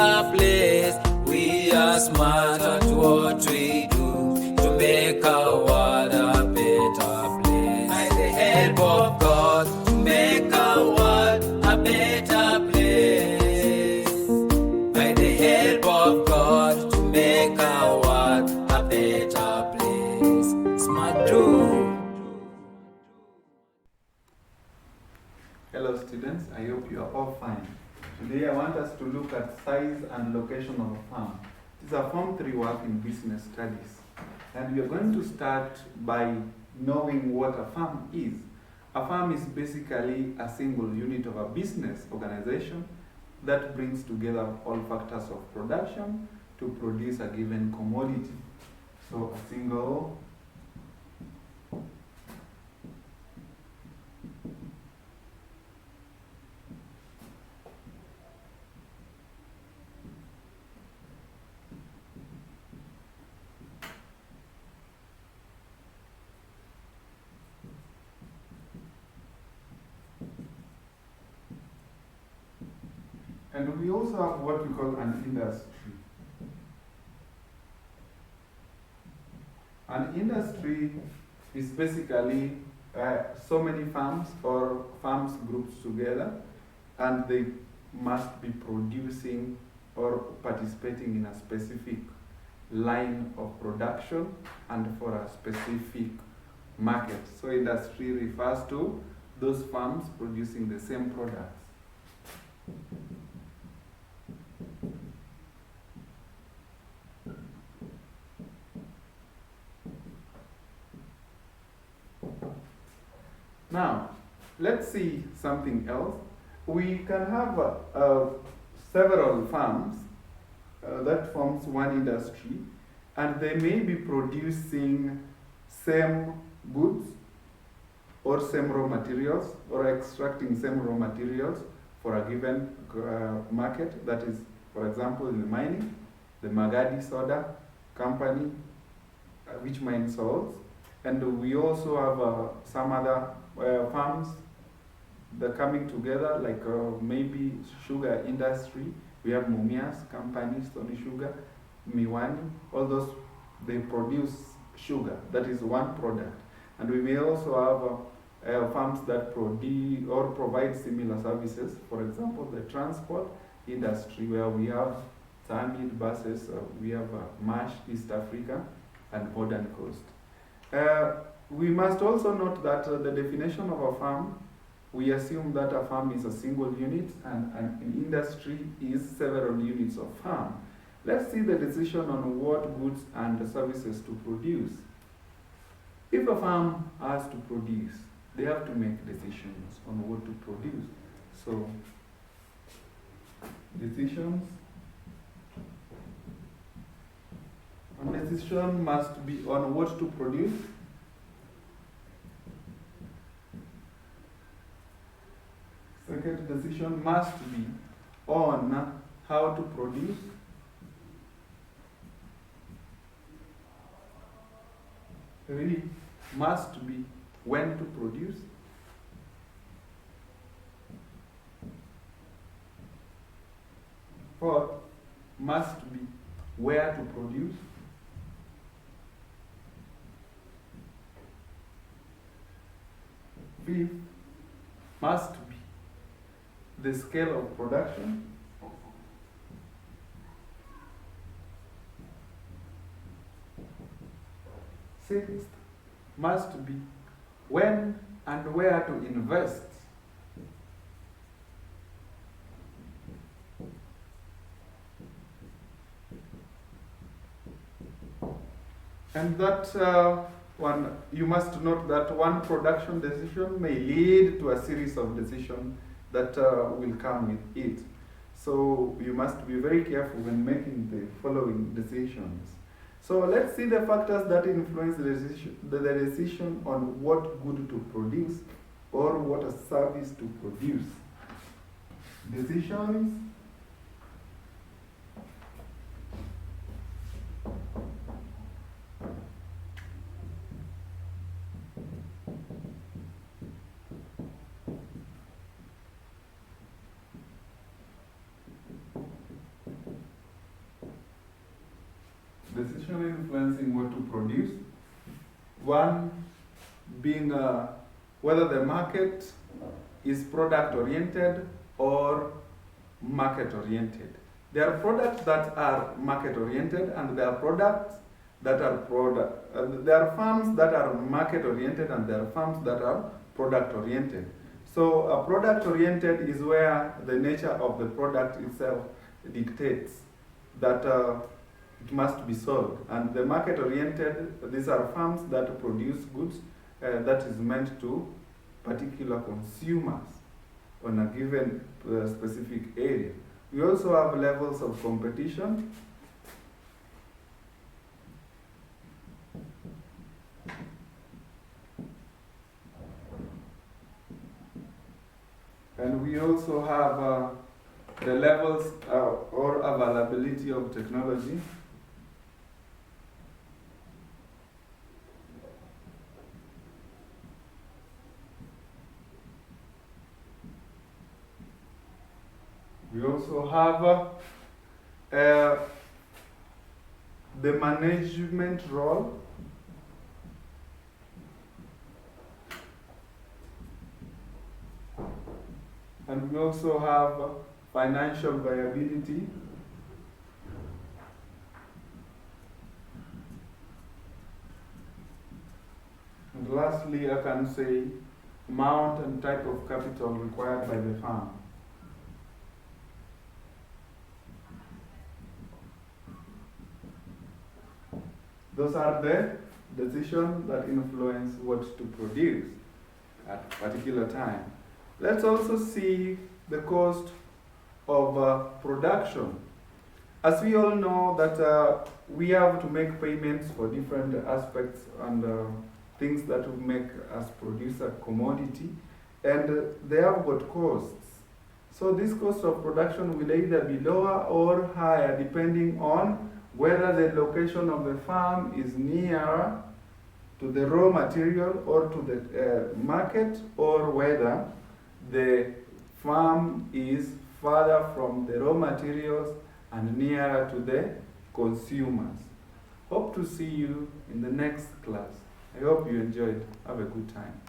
better place. We are smart at what we do to make our world a better place. By the help of God, to make our world a better place. By the help of God, to make our world a better place. Smart do. Hello students, I hope you are all fine. Today I want us to look at size and location of a farm. It is a Form 3 work in business studies. And we are going to start by knowing what a farm is. A farm is basically a single unit of a business organization that brings together all factors of production to produce a given commodity. So a single and we also have what we call an industry. An industry is basically so many farms or farms grouped together, and they must be producing or participating in a specific line of production and for a specific market. So industry refers to those farms producing the same products. Now, let's see something else. We can have several farms that forms one industry, and they may be producing same goods or same raw materials or extracting same raw materials for a given market. That is, for example, in the mining, the Magadi Soda Company, which mines salts. And we also have some other farms that are coming together, like maybe sugar industry. We have Mumias Company, Stony Sugar, Miwani, all those, they produce sugar. That is one product. And we may also have farms that produce or provide similar services. For example, the transport industry, where we have Tamil buses, we have MASH East Africa, and Modern Coast. We must also note that the definition of a farm, we assume that a farm is a single unit and an industry is several units of farm. Let's see the decision on what goods and services to produce. If a farm has to produce, they have to make decisions on what to produce. So, decision must be on what to produce. Second decision must be on how to produce. Three must be when to produce. Fourth must be where to produce. Fifth must be the scale of production. Sixth must be when and where to invest. And that one, you must note that one production decision may lead to a series of decisions that will come with it. So you must be very careful when making the following decisions. So let's see the factors that influence the decision on what good to produce or what a service to produce. Decisions. decision influencing what to produce. One being whether the market is product oriented or market oriented. There are products that are market oriented, and there are products that are there are farms that are market oriented, and there are farms that are product oriented. So a product oriented is where the nature of the product itself dictates that it must be sold. And the market oriented, these are farms that produce goods that is meant to particular consumers on a given specific area. We also have levels of competition. And we also have the levels or availability of technology. We also have the management role. And we also have financial viability. And lastly, I can say amount and type of capital required by the farm. Those are the decisions that influence what to produce at a particular time. Let's also see the cost of production. As we all know that we have to make payments for different aspects and things that will make us produce a commodity, and they have got costs. So this cost of production will either be lower or higher depending on whether the location of the farm is nearer to the raw material or to the market, or whether the farm is further from the raw materials and nearer to the consumers. Hope to see you in the next class. I hope you enjoyed. Have a good time.